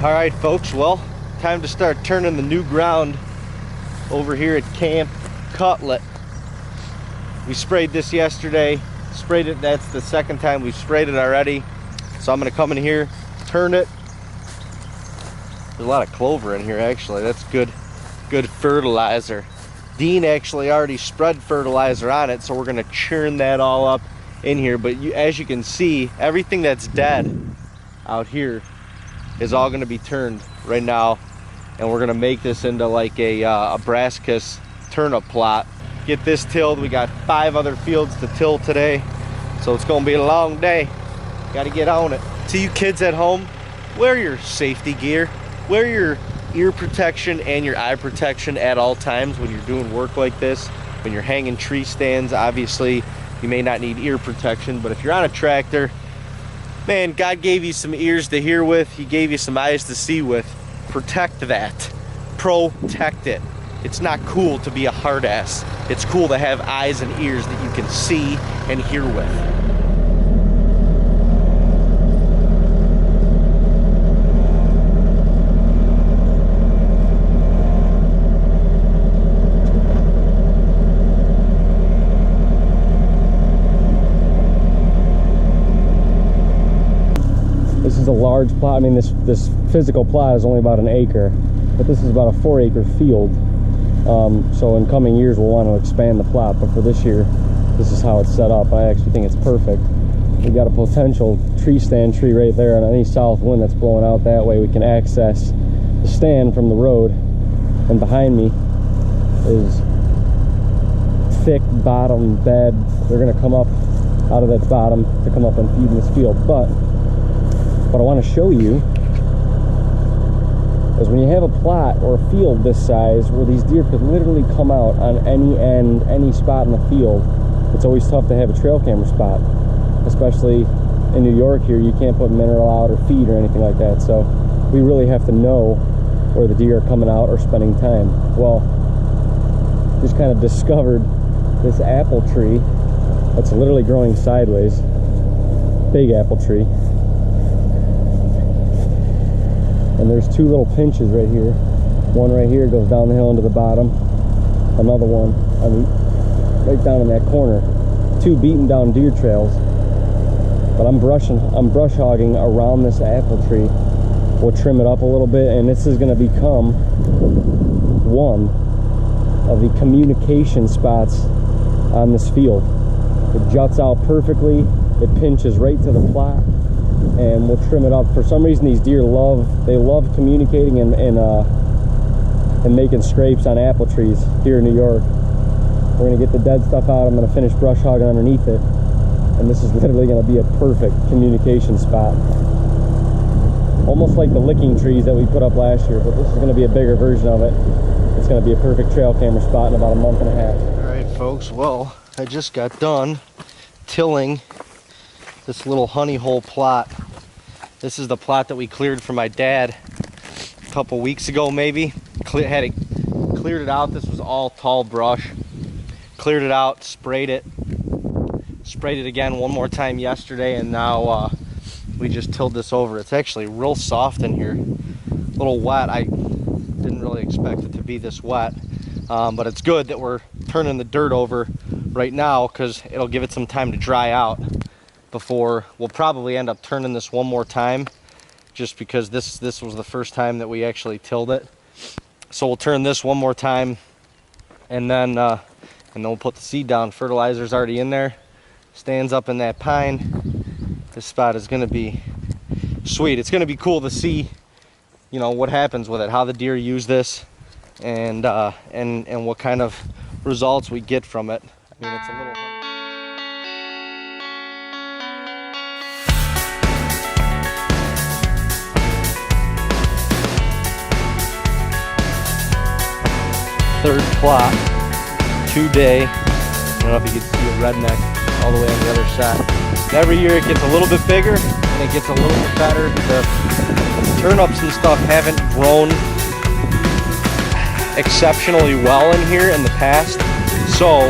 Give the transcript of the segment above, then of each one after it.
All right, folks, well, time to start turning the new ground over here at Camp Cutlet. We sprayed this yesterday, sprayed it. That's the second time we've sprayed it already. So I'm gonna come in here, turn it. There's a lot of clover in here, actually. That's good fertilizer. Dean actually already spread fertilizer on it, so we're gonna churn that all up in here. But as you can see, everything that's dead out here is all gonna be turned right now, and we're gonna make this into like a brassicas turnip plot. Get this tilled. We got 5 other fields to till today, so it's gonna be a long day. Got to get on it. To you kids at home, wear your safety gear, wear your ear protection and your eye protection at all times when you're doing work like this. When you're hanging tree stands, obviously you may not need ear protection, but if you're on a tractor, man, God gave you some ears to hear with, He gave you some eyes to see with. Protect that. Protect it. It's not cool to be a hard ass. It's cool to have eyes and ears that you can see and hear with. This is a large plot. I mean, this physical plot is only about an acre, but this is about a 4-acre field. So in coming years we'll want to expand the plot, but for this year this is how it's set up. I actually think it's perfect. We got a potential tree stand tree right there, and any south wind that's blowing out that way we can access the stand from the road. And behind me is thick bottom bed. They're going to come up out of that bottom to come up and feed in this field. But what I want to show you is when you have a plot or a field this size where these deer could literally come out on any end, any spot in the field, it's always tough to have a trail camera spot. Especially in New York here, you can't put mineral out or feed or anything like that. So we really have to know where the deer are coming out or spending time. Well, just kind of discovered this apple tree that's literally growing sideways. Big apple tree. And there's 2 little pinches right here. One right here goes down the hill into the bottom. Another one right down in that corner. 2 beaten down deer trails. But I'm brush hogging around this apple tree. We'll trim it up a little bit, and this is going to become one of the communication spots on this field. It juts out perfectly. It pinches right to the plot. And we'll trim it up. For some reason these deer love communicating and making scrapes on apple trees here in New York. We're going to get the dead stuff out. I'm going to finish brush hogging underneath it, and this is literally going to be a perfect communication spot, almost like the licking trees that we put up last year, but this is going to be a bigger version of it. It's going to be a perfect trail camera spot in about a month and a half. All right, folks, well, I just got done tilling this little honey hole plot. This is the plot that we cleared for my dad a couple weeks ago, maybe. Cleared it out. This was all tall brush. Cleared it out, sprayed it again one more time yesterday, and now we just tilled this over. It's actually real soft in here, a little wet. I didn't really expect it to be this wet, but it's good that we're turning the dirt over right now because it'll give it some time to dry out before we'll probably end up turning this one more time, just because this was the first time that we actually tilled it. So we'll turn this one more time, and then we'll put the seed down. Fertilizer's already in there, stands up in that pine. This spot is going to be sweet. It's going to be cool to see, you know, what happens with it, how the deer use this, and what kind of results we get from it. I mean, it's a little. Third plot, 2-day. I don't know if you can see a redneck all the way on the other side. And every year it gets a little bit bigger and it gets a little bit better. The turnips and stuff haven't grown exceptionally well in here in the past, so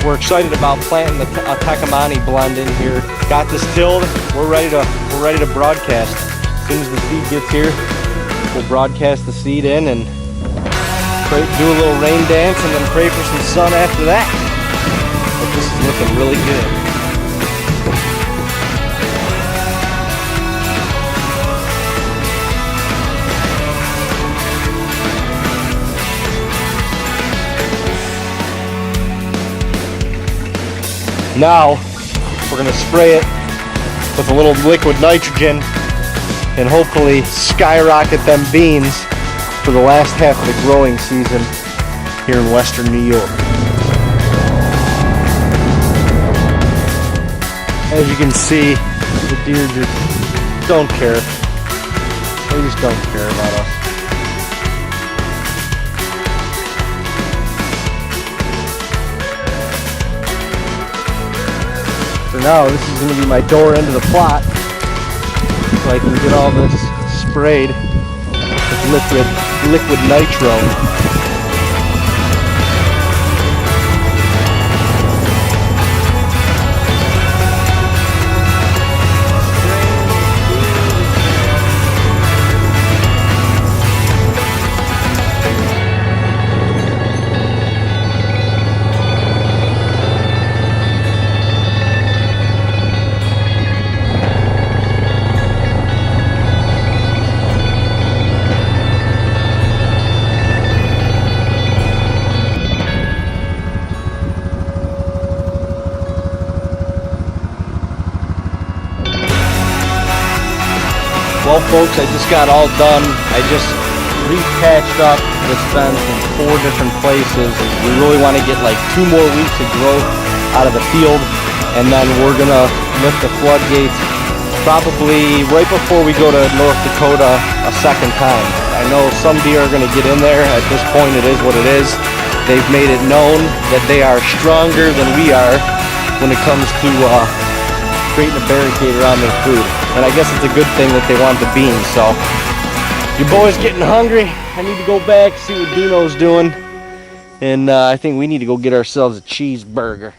we're excited about planting a Tecumani blend in here. Got this tilled. We're ready to broadcast. As soon as the seed gets here, We'll broadcast the seed in and pray, do a little rain dance, and then pray for some sun after that. But this is looking really good. Now we're going to spray it with a little liquid nitrogen and hopefully skyrocket them beans for the last half of the growing season here in western New York. As you can see, the deer just don't care. They just don't care about us. So now this is going to be my door into the plot, so I can get all this sprayed with liquid nitro. Well folks, I just got all done. I just repatched up this fence in 4 different places. We really want to get like 2 more weeks of growth out of the field, and then we're gonna lift the floodgates probably right before we go to North Dakota a second time. I know some deer are gonna get in there. At this point it is what it is. They've made it known that they are stronger than we are when it comes to creating a barricade around their food. And I guess it's a good thing that they want the beans. So your boy's getting hungry. I need to go back, see what Deano's doing. And I think we need to go get ourselves a cheeseburger.